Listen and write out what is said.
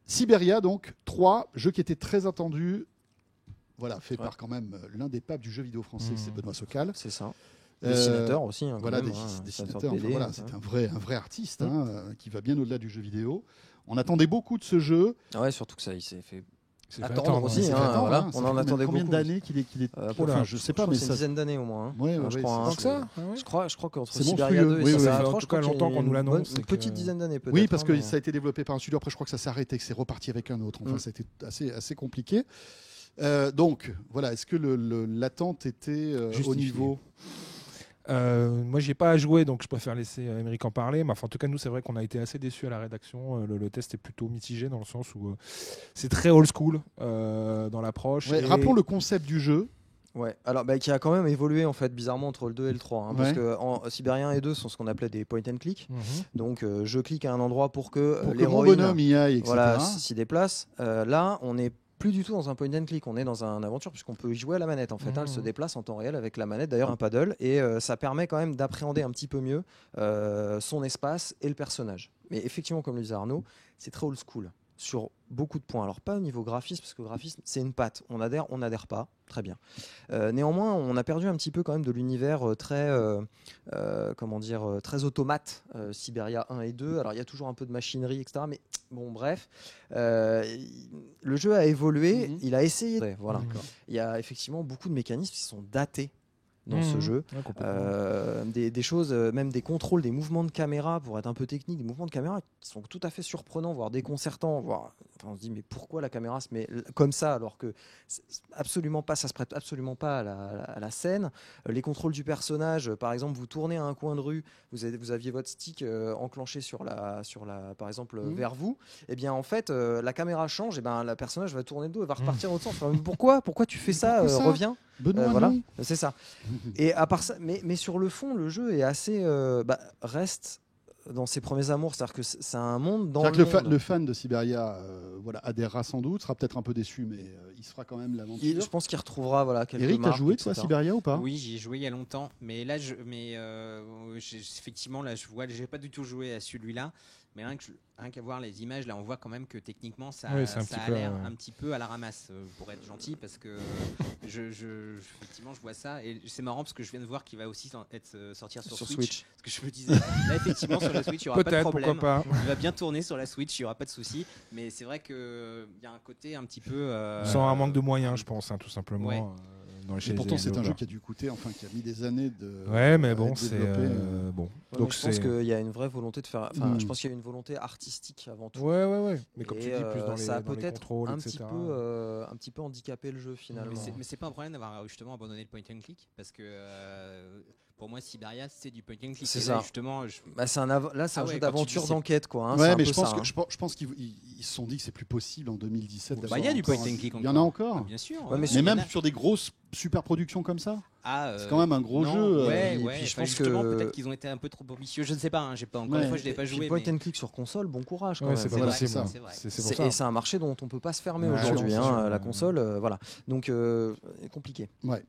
Siberia, donc, 3, jeu qui était très attendu. Voilà, fait par quand même l'un des papes du jeu vidéo français, c'est Benoît Socal. C'est ça. Dessinateur aussi. Voilà, même, dessinateur. BD, voilà, c'est un vrai artiste qui va bien au-delà du jeu vidéo. On attendait beaucoup de ce jeu. Ouais, surtout que ça, il s'est fait C'est attendre aussi. On en attendait beaucoup. Combien d'années qu'il est je sais pas, mais c'est une dizaine d'années au moins. Je crois. Je crois qu'entre c'est Siberia 2 monstrueux. et ça fait en tout cas longtemps qu'on nous l'annonce. Une petite dizaine d'années peut-être. Oui, parce que ça a été développé par un studio. Après, je crois que ça s'est arrêté, que c'est reparti avec un autre. Enfin, ça a été assez compliqué. Donc, voilà, est-ce que l'attente était au niveau? Moi, j'y ai pas à jouer, donc je préfère laisser Émeric en parler. Mais enfin, en tout cas, nous, c'est vrai qu'on a été assez déçus à la rédaction. Le test est plutôt mitigé dans le sens où c'est très old school dans l'approche. Ouais, rappelons le concept du jeu. Ouais, alors qui a quand même évolué en fait bizarrement entre le 2 et le 3 parce que Siberia 1 et 2 sont ce qu'on appelait des point and click. Donc je clique à un endroit pour que mon bonhomme y aille, etc. Voilà, s'y déplace. Là, on est plus du tout dans un point and click, on est dans un aventure puisqu'on peut y jouer à la manette en fait. Elle se déplace en temps réel avec la manette, d'ailleurs un paddle, et ça permet quand même d'appréhender un petit peu mieux son espace et le personnage. Mais effectivement, comme le disait Arnaud, c'est très old school sur beaucoup de points. Alors pas au niveau graphisme, parce que graphisme c'est une patte, on n'adhère pas, très bien. Néanmoins, on a perdu un petit peu quand même de l'univers très très automate, Siberia 1 et 2. Alors il y a toujours un peu de machinerie, etc. Mais bon, bref, le jeu a évolué, il a essayé. Voilà. Il y a effectivement beaucoup de mécanismes qui sont datés dans ce jeu, des choses, même des contrôles, des mouvements de caméra, pour être un peu technique, des mouvements de caméra qui sont tout à fait surprenants, voire déconcertants, on se dit mais pourquoi la caméra se met comme ça alors que absolument pas, ça se prête absolument pas à la scène. Les contrôles du personnage, par exemple, vous tournez à un coin de rue, vous aviez votre stick enclenché sur la par exemple vers vous, et bien en fait la caméra change, et ben la personnage va tourner le dos et va repartir dans l'autre sens. Enfin, pourquoi tu fais ça, reviens. Voilà, c'est ça. Et à part ça, mais sur le fond, le jeu est assez reste dans ses premiers amours, c'est-à-dire que c'est un monde dans le fan de Siberia adhérera sans doute, sera peut-être un peu déçu, mais il se fera quand même l'aventure. Je pense qu'il retrouvera quelques Eric, marques. t'as joué toi à Siberia ou pas? Oui, j'y ai joué il y a longtemps, mais là, effectivement, là, j'ai pas du tout joué à celui-là. Mais rien qu'à voir les images, là, on voit quand même que techniquement, ça a l'air un petit peu à la ramasse, pour être gentil, parce que effectivement, je vois ça. Et c'est marrant parce que je viens de voir qu'il va aussi sortir sur Switch. Parce que je me disais, là, effectivement, sur la Switch, il n'y aura pas de problème. Pas. Il va bien tourner sur la Switch, il n'y aura pas de souci. Mais c'est vrai qu'il y a un côté un petit peu. Sans un manque de moyens, je pense, tout simplement. Ouais. Et pourtant, c'est un jeu qui a dû coûter, qui a mis des années de. Ouais, mais bon, c'est bon. Donc je pense qu'il y a une vraie volonté de faire. Enfin, je pense qu'il y a une volonté artistique avant tout. Ouais. Mais comme tu dis, plus dans les, ça a dans les peut-être contrôles, un etc. un petit peu handicapé le jeu finalement. Mais c'est pas un problème d'avoir justement abandonné le point and click, parce que pour moi, Siberia, c'est du point and click. C'est ça. Là, justement, c'est un jeu d'aventure, d'enquête, quoi. Mais je pense qu'ils se sont dit que c'est plus possible en 2017. Il y a du point and click. Il y en a encore. Bien sûr. Mais même sur des grosses super productions comme ça. C'est quand même un gros jeu. Puis je pense justement peut-être qu'ils ont été un peu trop ambitieux. Je ne sais pas. J'ai pas encore une fois, je l'ai pas joué. Point and click sur console, bon courage. C'est vrai. Et c'est un marché dont on peut pas se fermer aujourd'hui. La console, voilà. Donc compliqué. Ouais.